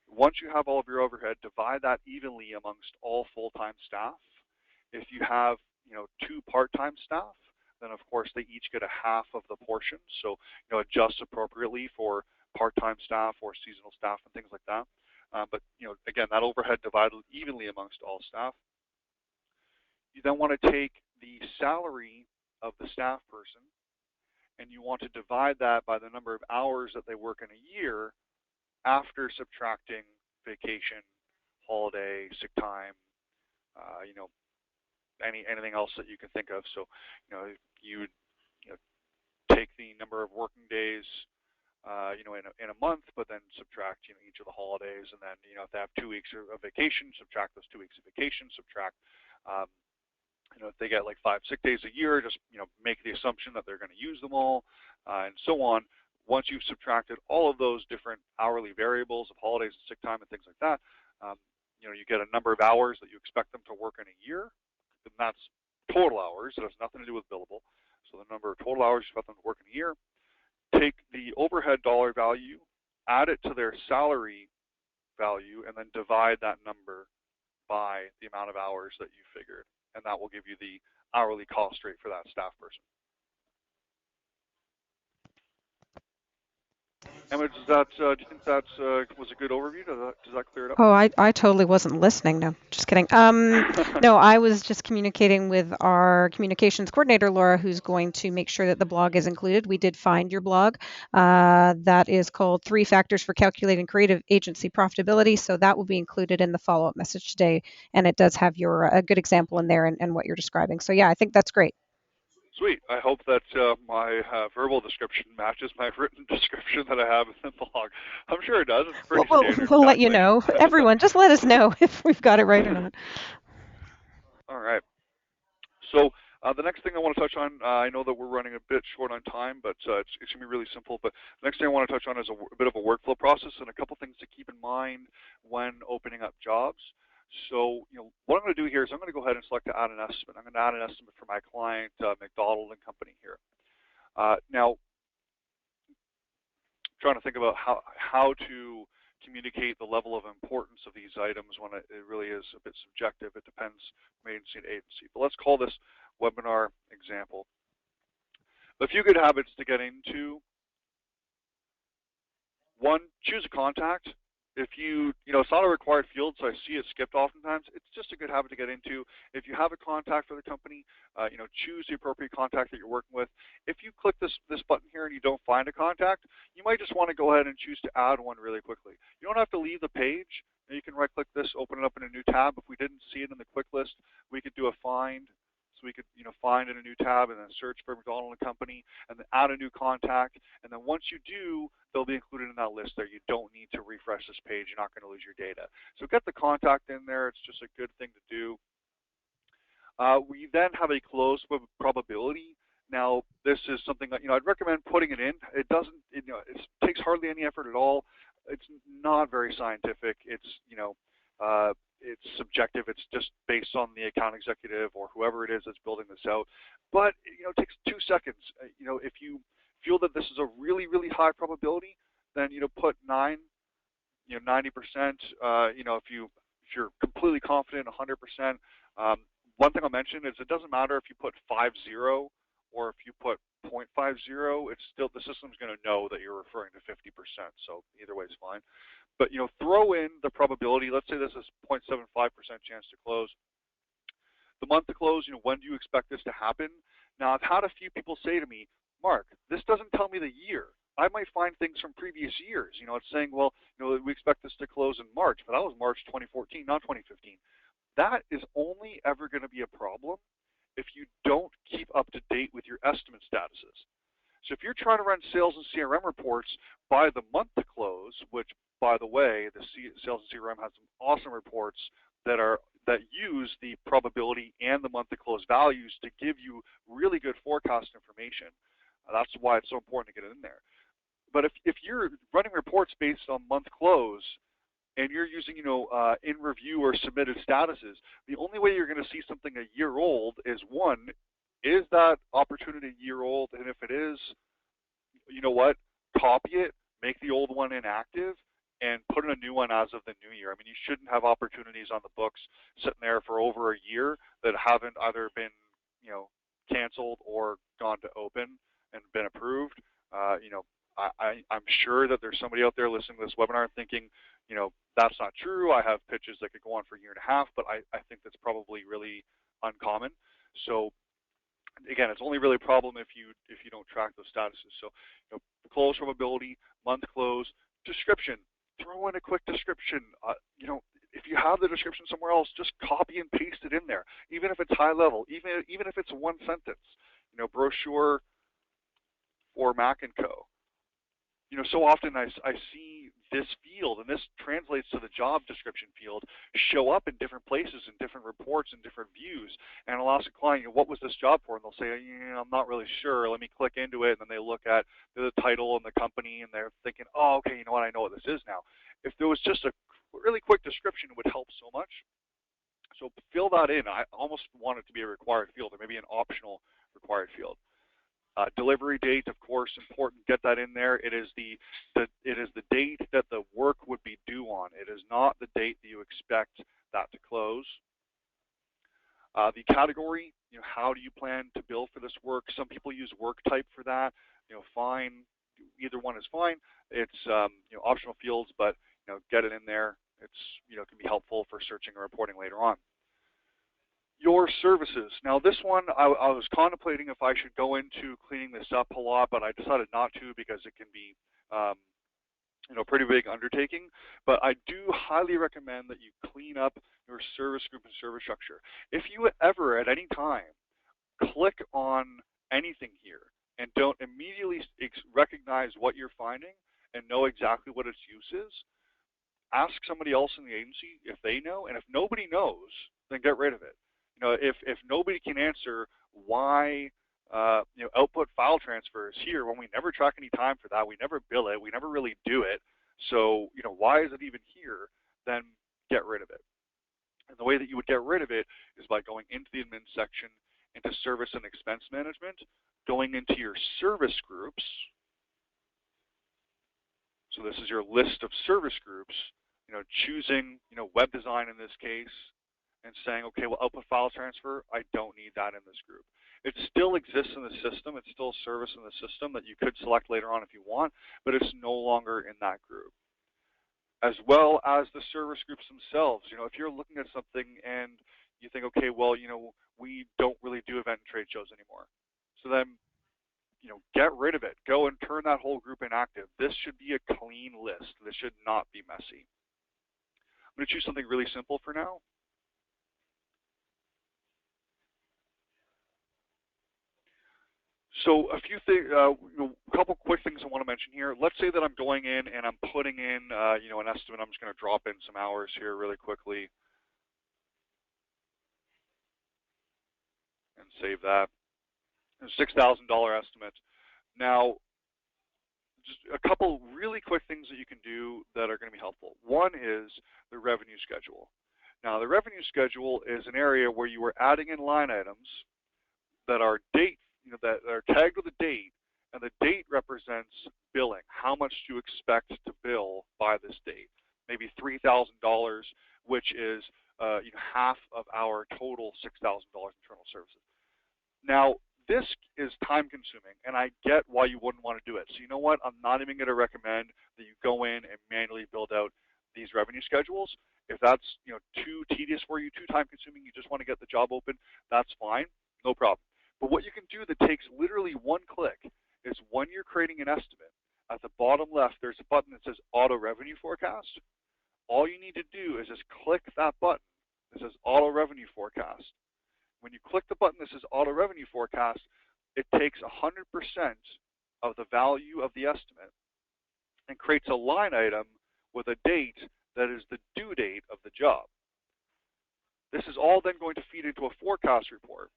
Once you have all of your overhead, divide that evenly amongst all full-time staff. If you have, two part-time staff, then of course they each get a half of the portion. So, adjust appropriately for part-time staff or seasonal staff and things like that. But again, that overhead divided evenly amongst all staff. You then want to take the salary of the staff person and you want to divide that by the number of hours that they work in a year after subtracting vacation, holiday, sick time, anything else that you can think of. So, you would take the number of working days in a month, but then subtract, each of the holidays, and then, if they have 2 weeks of vacation, subtract those 2 weeks of vacation, subtract, if they get like 5 sick days a year, just, make the assumption that they're going to use them all, and so on. Once you've subtracted all of those different hourly variables of holidays and sick time and things like that, you get a number of hours that you expect them to work in a year, and that's total hours. It has nothing to do with billable. So the number of total hours you expect them to work in a year. Take the overhead dollar value, add it to their salary value, and then divide that number by the amount of hours that you figured. And that will give you the hourly cost rate for that staff person. Emma, do you think that was a good overview? Does that clear it up? Oh, I totally wasn't listening. No, just kidding. No, I was just communicating with our communications coordinator, Laura, who's going to make sure that the blog is included. We did find your blog. That is called 3 Factors for Calculating Creative Agency Profitability. So that will be included in the follow-up message today. And it does have a good example in there and what you're describing. So yeah, I think that's great. Sweet. I hope that my verbal description matches my written description that I have in the blog. I'm sure it does. It's We'll, pretty we'll, standard we'll let you calculation. know. Everyone, just let us know if we've got it right or not. All right. So the next thing I want to touch on, I know that we're running a bit short on time, but it's going to be really simple. But the next thing I want to touch on is a bit of a workflow process and a couple things to keep in mind when opening up jobs. So, what I'm going to do here is I'm going to go ahead and select to add an estimate. I'm going to add an estimate for my client, McDonald and Company here. Now, trying to think about how to communicate the level of importance of these items when it really is a bit subjective. It depends from agency to agency. But let's call this webinar example. A few good habits to get into. One, choose a contact. If it's not a required field, so I see it skipped oftentimes. It's just a good habit to get into. If you have a contact for the company, choose the appropriate contact that you're working with. If you click this button here and you don't find a contact, you might just want to go ahead and choose to add one really quickly. You don't have to leave the page. You can right-click this, open it up in a new tab. If we didn't see it in the quick list, we could do a find. So we could find in a new tab and then search for McDonald and Company and then add a new contact. And then once you do, they'll be included in that list there. You don't need to refresh this page. You're not going to lose your data. So get the contact in there. It's just a good thing to do. We then have a close probability. Now, this is something that I'd recommend putting it in. It doesn't, it takes hardly any effort at all. It's not very scientific. It's subjective. It's just based on the account executive or whoever it is that's building this out. But it takes 2 seconds. If you feel that this is a really, really high probability, then put 90%. If you're completely confident, 100%. One thing I'll mention is it doesn't matter if you put 50 or if you put 0.50. It's still, the system's going to know that you're referring to 50%. So either way is fine. But throw in the probability. Let's say this is 0.75% chance to close. The month to close, when do you expect this to happen? Now, I've had a few people say to me, Mark, this doesn't tell me the year. I might find things from previous years. It's saying, well, we expect this to close in March, but that was March 2014, not 2015. That is only ever going to be a problem if you don't keep up to date with your estimate statuses. So if you're trying to run sales and CRM reports by the month to close, which, by the way, the sales and CRM has some awesome reports that use the probability and the month to close values to give you really good forecast information. That's why it's so important to get it in there. But if you're running reports based on month close and you're using, in review or submitted statuses, the only way you're going to see something a year old is, one, is that opportunity a year old? And if it is, you know what? Copy it, make the old one inactive, and put in a new one as of the new year. I mean, you shouldn't have opportunities on the books sitting there for over a year that haven't either been, canceled or gone to open and been approved. I'm sure that there's somebody out there listening to this webinar thinking, that's not true. I have pitches that could go on for a year and a half, but I think that's probably really uncommon. So again, it's only really a problem if you don't track those statuses. So close probability, month close, description. Throw in a quick description. If you have the description somewhere else, just copy and paste it in there. Even if it's high level, even if it's one sentence. Brochure for Mac and Co. So often I see this field, and this translates to the job description field, show up in different places, in different reports, in different views. And I'll ask a client, what was this job for? And they'll say, I'm not really sure. Let me click into it. And then they look at the title and the company, and they're thinking, oh, okay, you know what? I know what this is now. If there was just a really quick description, it would help so much. So fill that in. I almost want it to be a required field, or maybe an optional required field. Delivery date, of course, important. Get that in there. It is the date that the work would be due on. It is not the date that you expect that to close. The category, how do you plan to bill for this work? Some people use work type for that. Fine. Either one is fine. It's optional fields, but get it in there. It's can be helpful for searching or reporting later on. Your services. Now this one, I was contemplating if I should go into cleaning this up a lot, but I decided not to because it can be pretty big undertaking. But I do highly recommend that you clean up your service group and service structure. If you ever at any time click on anything here and don't immediately recognize what you're finding and know exactly what its use is, ask somebody else in the agency if they know, and if nobody knows, then get rid of it. If nobody can answer why output file transfer is here when we never track any time for that, we never bill it, we never really do it, so why is it even here, then get rid of it. And the way that you would get rid of it is by going into the admin section, into service and expense management, going into your service groups. So this is your list of service groups, choosing web design in this case, and saying, okay, well, output file transfer, I don't need that in this group. It still exists in the system. It's still a service in the system that you could select later on if you want, but it's no longer in that group. As well as the service groups themselves. If you're looking at something and you think, okay, well, we don't really do event and trade shows anymore. So then, get rid of it. Go and turn that whole group inactive. This should be a clean list. This should not be messy. I'm going to choose something really simple for now. So a few things, a couple quick things I want to mention here. Let's say that I'm going in and I'm putting in, an estimate. I'm just going to drop in some hours here really quickly and save that. A $6,000 estimate. Now, just a couple really quick things that you can do that are going to be helpful. One is the revenue schedule. Now, the revenue schedule is an area where you are adding in line items that are date, that are tagged with a date, and the date represents billing. How much do you expect to bill by this date? Maybe $3,000, which is half of our total $6,000 internal services. Now, this is time consuming, and I get why you wouldn't want to do it. So you know what? I'm not even going to recommend that you go in and manually build out these revenue schedules. If that's too tedious for you, too time consuming, you just want to get the job open, that's fine, no problem. But what you can do that takes literally one click is when you're creating an estimate, at the bottom left, there's a button that says Auto Revenue Forecast. All you need to do is just click that button that says Auto Revenue Forecast. When you click the button that says Auto Revenue Forecast, it takes 100% of the value of the estimate and creates a line item with a date that is the due date of the job. This is all then going to feed into a forecast report.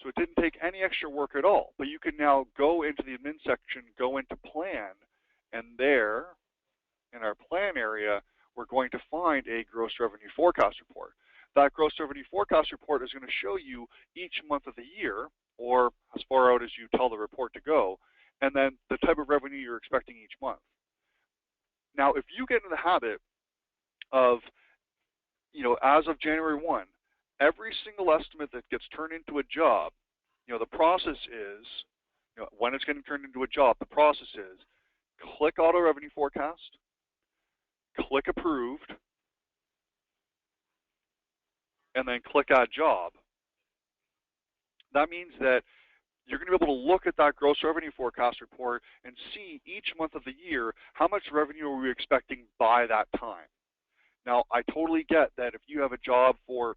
So it didn't take any extra work at all. But you can now go into the admin section, go into plan, and there, in our plan area, we're going to find a gross revenue forecast report. That gross revenue forecast report is going to show you each month of the year, or as far out as you tell the report to go, and then the type of revenue you're expecting each month. Now, if you get into the habit of, as of January 1, every single estimate that gets turned into a job, the process is, when it's getting turned into a job, the process is click Auto Revenue Forecast, click Approved, and then click Add Job. That means that you're going to be able to look at that gross revenue forecast report and see each month of the year how much revenue are we expecting by that time. Now, I totally get that if you have a job for,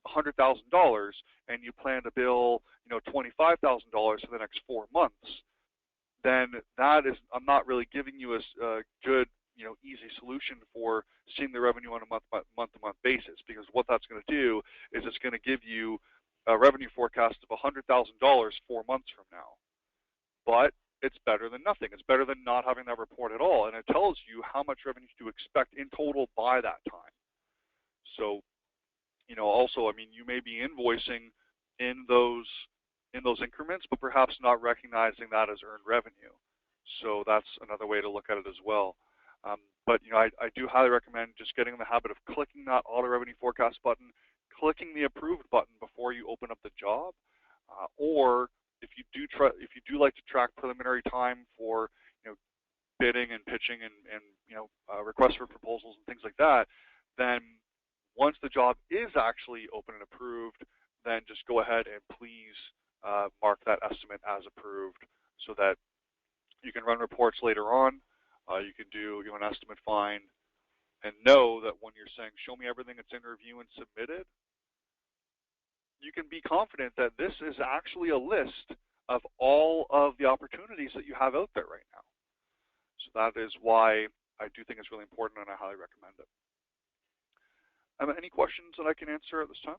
$100,000 and you plan to bill, $25,000 for the next 4 months, then I'm not really giving you a good, easy solution for seeing the revenue on a month-to-month basis, because what that's going to do is it's going to give you a revenue forecast of $100,000 4 months from now. But it's better than nothing. It's better than not having that report at all, and it tells you how much revenue to expect in total by that time. So, also, you may be invoicing in those increments, but perhaps not recognizing that as earned revenue. So that's another way to look at it as well. But I do highly recommend just getting in the habit of clicking that Auto Revenue Forecast button, clicking the Approved button before you open up the job, or if you do like to track preliminary time for bidding and pitching and requests for proposals and things like that, then once the job is actually open and approved, then just go ahead and please mark that estimate as approved so that you can run reports later on. You can do an estimate find and know that when you're saying, show me everything that's in review and submitted, you can be confident that this is actually a list of all of the opportunities that you have out there right now. So that is why I do think it's really important, and I highly recommend it. Any questions that I can answer at this time?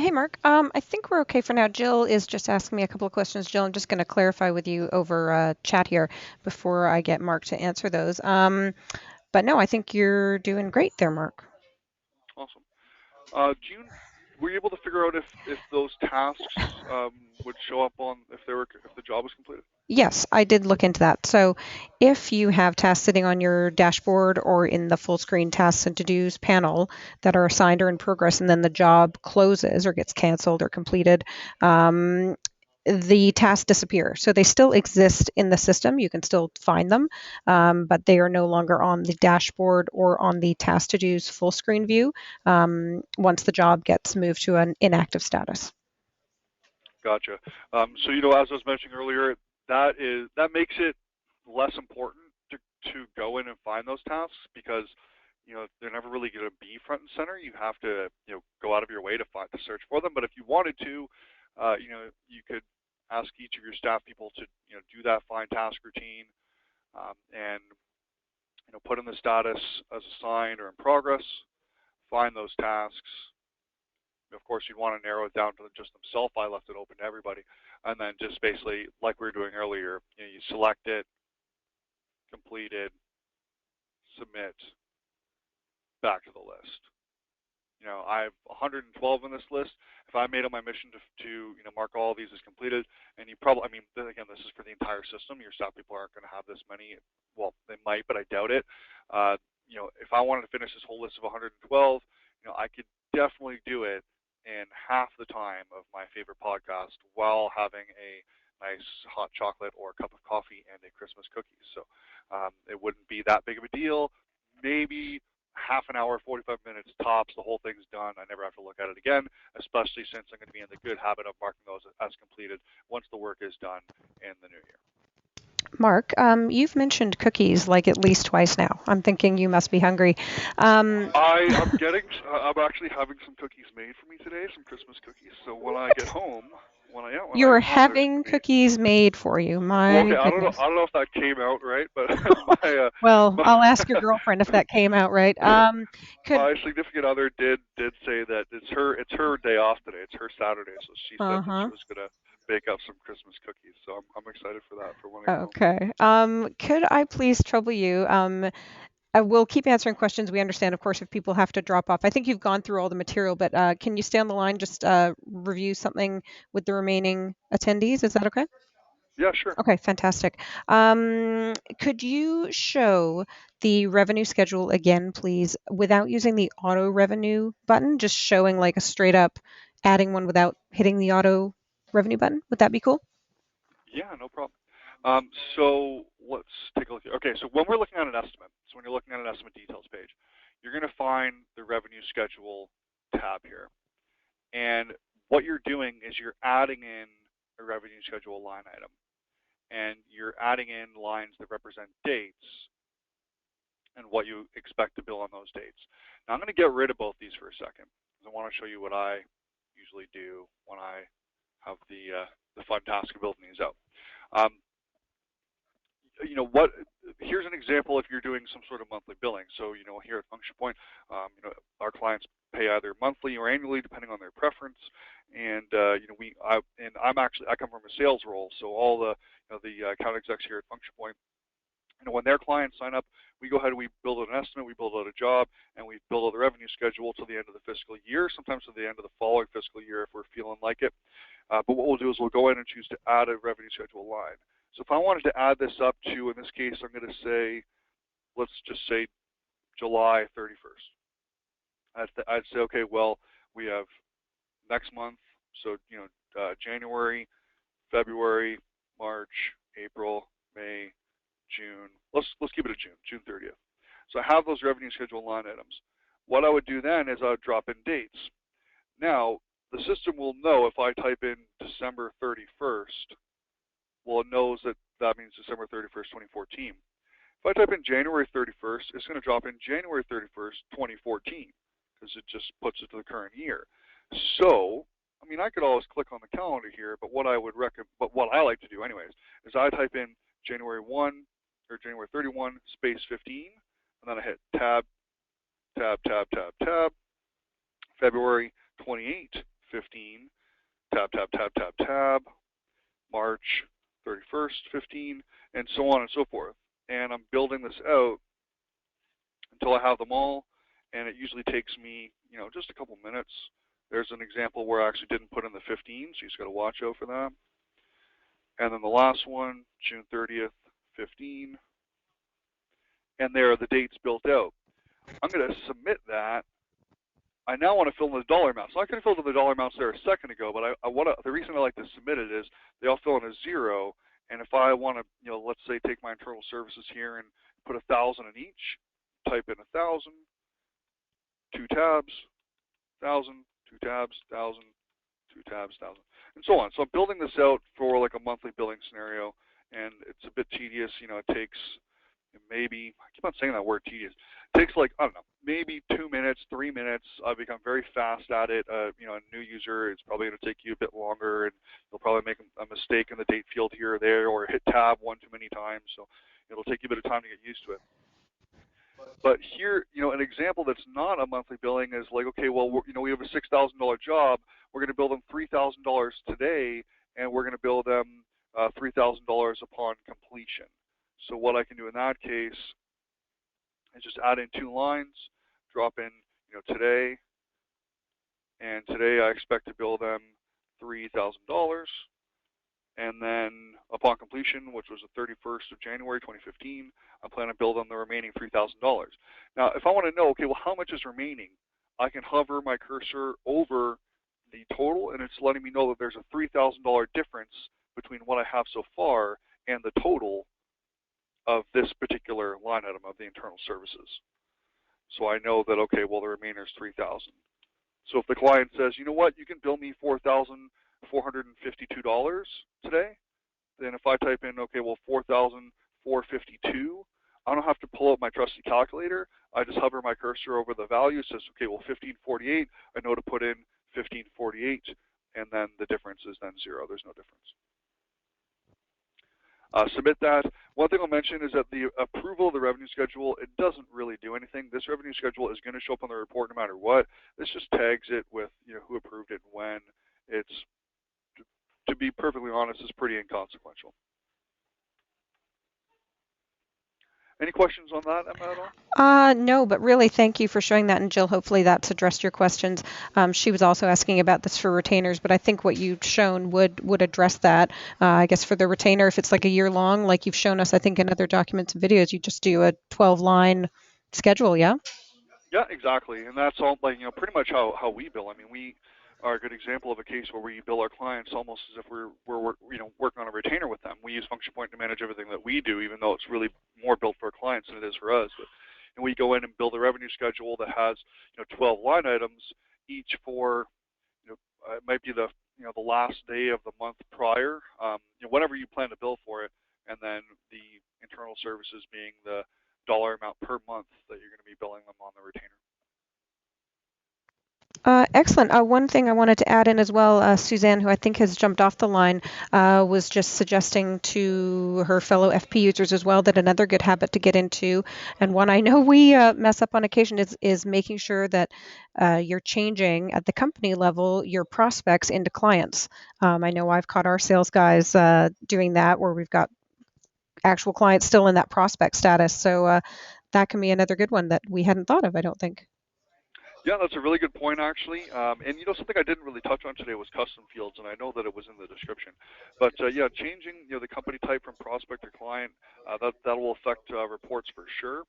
Hey, Mark. I think we're okay for now. Jill is just asking me a couple of questions. Jill, I'm just going to clarify with you over chat here before I get Mark to answer those. But no, I think you're doing great there, Mark. Awesome. Were you able to figure out if those tasks would show up on if the job was completed? Yes, I did look into that. So if you have tasks sitting on your dashboard or in the full screen tasks and to-dos panel that are assigned or in progress, and then the job closes or gets canceled or completed, the tasks disappear. So they still exist in the system. You can still find them, but they are no longer on the dashboard or on the task to-dos full screen view once the job gets moved to an inactive status. Gotcha. So as I was mentioning earlier, that makes it less important to go in and find those tasks, because they're never really going to be front and center. You have to go out of your way to search for them. But if you wanted to, you could ask each of your staff people to do that find task routine, and put in the status as assigned or in progress. Find those tasks. Of course, you'd want to narrow it down to just themselves. I left it open to everybody, and then just basically like we were doing earlier, you select it, complete it, submit, back to the list. I have 112 in this list. If I made it my mission to mark all of these as completed, and you probably, I mean, again, this is for the entire system. Your staff people aren't going to have this many. Well, they might, but I doubt it. If I wanted to finish this whole list of 112, I could definitely do it in half the time of my favorite podcast while having a nice hot chocolate or a cup of coffee and a Christmas cookie. So it wouldn't be that big of a deal. Maybe half an hour, 45 minutes tops, the whole thing's done. I never have to look at it again, especially since I'm going to be in the good habit of marking those as completed once the work is done in the new year. Mark, you've mentioned cookies like at least twice now. I'm thinking you must be hungry. I'm actually having some cookies made for me today, some Christmas cookies. So when I get home, when I You're get home, there's having going to be. cookies made for you. Well, My okay, I don't know. goodness. I don't know if that came out right, but Well, my I'll ask your girlfriend if that came out right. Could my significant other did say that it's her day off today. It's her Saturday, so she said that she uh-huh. was gonna bake up some Christmas cookies. So I'm excited for that for when I get home. Okay. Could I please trouble you? I will keep answering questions. We understand, of course, if people have to drop off. I think you've gone through all the material, but can you stay on the line, just review something with the remaining attendees? Is that okay? Yeah, sure. Okay, fantastic. Could you show the revenue schedule again, please, without using the auto revenue button, just showing like a straight up adding one without hitting the auto revenue button? Would that be cool? Yeah, no problem. So let's take a look here. Okay, so when we're looking at an estimate, so when you're looking at an estimate details page, you're going to find the revenue schedule tab here. And what you're doing is you're adding in a revenue schedule line item. And you're adding in lines that represent dates and what you expect to bill on those dates. Now I'm going to get rid of both these for a second because I want to show you what I usually do when I have the fun task of building these out. Um, here's an example if you're doing some sort of monthly billing. So here at Function Point, our clients pay either monthly or annually depending on their preference. And I come from a sales role, so all the account execs here at Function Point, when their clients sign up, we go ahead and we build an estimate, we build out a job, and we build out the revenue schedule till the end of the fiscal year, sometimes to the end of the following fiscal year if we're feeling like it. But what we'll do is we'll go in and choose to add a revenue schedule line. So if I wanted to add this up to, in this case, I'm going to say, let's just say July 31st. I'd say, okay, well, we have next month, so January, February, March, April, May, June. Let's keep it at June 30th. So I have those revenue schedule line items. What I would do then is I would drop in dates. Now, the system will know if I type in December 31st, well, it knows that means December 31st, 2014. If I type in January 31st, it's going to drop in January 31st, 2014, because it just puts it to the current year. So, I mean, I could always click on the calendar here, but what I like to do anyways, is I type in January 1 or January 31 space 15, and then I hit tab, tab, tab, tab, tab, February 28, 15, tab, tab, tab, tab, tab, March 31st, 15, and so on and so forth. And I'm building this out until I have them all, and it usually takes me, just a couple minutes. There's an example where I actually didn't put in the 15, so you just got to watch out for that. And then the last one, June 30th, 15, and there are the dates built out. I'm going to submit that. I now want to fill in the dollar amounts. So I could have filled in the dollar amounts there a second ago, but the reason I like to submit it is they all fill in a zero. And if I want to, let's say take my internal services here and put 1,000 in each, type in 1,000, 2 tabs, 1,000, 2 tabs, 1,000, 2 tabs, 1,000, and so on. So I'm building this out for like a monthly billing scenario, and it's a bit tedious. It takes maybe, I keep on saying that word tedious. It takes like, I don't know, maybe 2 minutes, 3 minutes. I've become very fast at it. A new user, it's probably going to take you a bit longer, and you'll probably make a mistake in the date field here or there, or hit tab one too many times. So it'll take you a bit of time to get used to it. But here, an example that's not a monthly billing is like, okay, well, we have a $6,000 job. We're going to bill them $3,000 today, and we're going to bill them $3,000 upon completion. So what I can do in that case is just add in 2 lines, drop in, today, and today I expect to bill them $3,000. And then upon completion, which was the 31st of January 2015, I'm planning to bill them the remaining $3,000. Now, if I want to know, okay, well, how much is remaining? I can hover my cursor over the total, and it's letting me know that there's a $3,000 difference between what I have so far and the total of this particular line item of the internal services. So I know that, okay, well, the remainder is $3,000. So if the client says, you know what, you can bill me $4,452 today, then if I type in, okay, well, 4,452, I don't have to pull out my trusty calculator. I just hover my cursor over the value. It says, okay, well, 1548. I know to put in 1548, and then the difference is then 0. There's no difference. Submit that. One thing I'll mention is that the approval of the revenue schedule, it doesn't really do anything. This revenue schedule is going to show up on the report no matter what. This just tags it with who approved it and when. It's, to be perfectly honest, is pretty inconsequential. Any questions on that, Emma, at all? No, but really thank you for showing that. And Jill, hopefully that's addressed your questions. She was also asking about this for retainers, but I think what you've shown would address that. I guess for the retainer, if it's like a year long, like you've shown us, I think in other documents and videos, you just do a 12-line schedule, yeah? Yeah, exactly. And that's all, like, pretty much how we bill. I mean, we are a good example of a case where we bill our clients almost as if we're working on a retainer with them. We use Function Point to manage everything that we do, even though it's really more built for our clients than it is for us. And we go in and build a revenue schedule that has 12 line items, each for it might be the the last day of the month prior, whatever you plan to bill for it, and then the internal services being the dollar amount per month that you're going to be billing them on the retainer. Excellent. One thing I wanted to add in as well, Suzanne, who I think has jumped off the line, was just suggesting to her fellow FP users as well that another good habit to get into, and one I know we mess up on occasion, is making sure that you're changing at the company level your prospects into clients. I know I've caught our sales guys doing that, where we've got actual clients still in that prospect status. So that can be another good one that we hadn't thought of, I don't think. Yeah, that's a really good point, actually. And something I didn't really touch on today was custom fields, and I know that it was in the description. But yeah, changing the company type from prospect to client, that will affect reports for sure.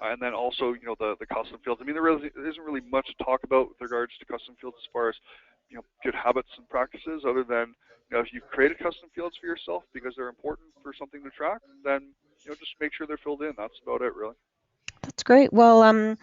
And then also the custom fields. I mean, there isn't really much to talk about with regards to custom fields as far as good habits and practices, other than if you've created custom fields for yourself because they're important for something to track, then just make sure they're filled in. That's about it, really. That's great. Well,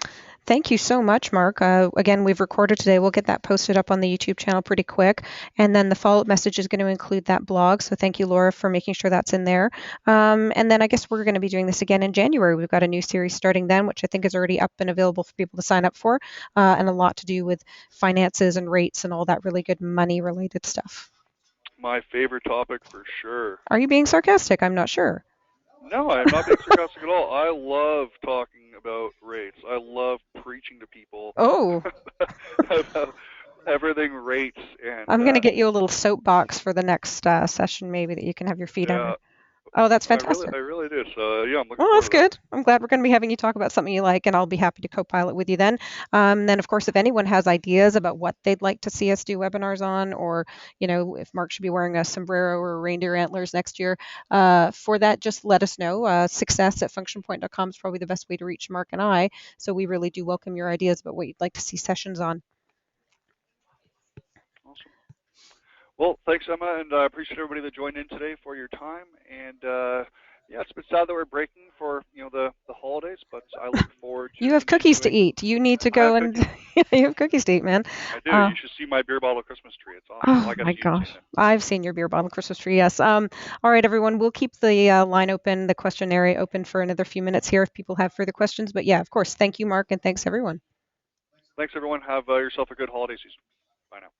thank you so much, Mark. Again, we've recorded today. We'll get that posted up on the YouTube channel pretty quick. And then the follow-up message is going to include that blog. So thank you, Laura, for making sure that's in there. And then I guess we're going to be doing this again in January. We've got a new series starting then, which I think is already up and available for people to sign up for, and a lot to do with finances and rates and all that really good money-related stuff. My favorite topic for sure. Are you being sarcastic? I'm not sure. No, I'm not being sarcastic at all. I love talking about rates. I love preaching to people Oh, about everything rates, and I'm going to get you a little soapbox for the next session, maybe that you can have your feet yeah, under. Oh, that's I really, fantastic. I really do. So yeah, I'm looking Well, that's forward to that. good. I'm glad we're going to be having you talk about something you like, and I'll be happy to co-pilot with you then. Then, of course, if anyone has ideas about what they'd like to see us do webinars on, or if Mark should be wearing a sombrero or reindeer antlers next year, for that, just let us know. Success@functionpoint.com is probably the best way to reach Mark and I. So we really do welcome your ideas about what you'd like to see sessions on. Awesome. Well, thanks, Emma, and I appreciate everybody that joined in today for your time. And yeah, it's a bit sad that we're breaking for the holidays, but I look forward You to have cookies to continuing. eat. You need to I have go and cookies. You have cookies to eat, man. I do. Uh, You should see my beer bottle Christmas tree. It's awesome. Well, oh I guess my you've gosh. seen it. I've seen your beer bottle Christmas tree. Yes. All right, everyone. We'll keep the line open, the questionnaire open for another few minutes here if people have further questions. But yeah, of course. Thank you, Mark, and thanks everyone. Thanks, everyone. Have yourself a good holiday season. Bye now.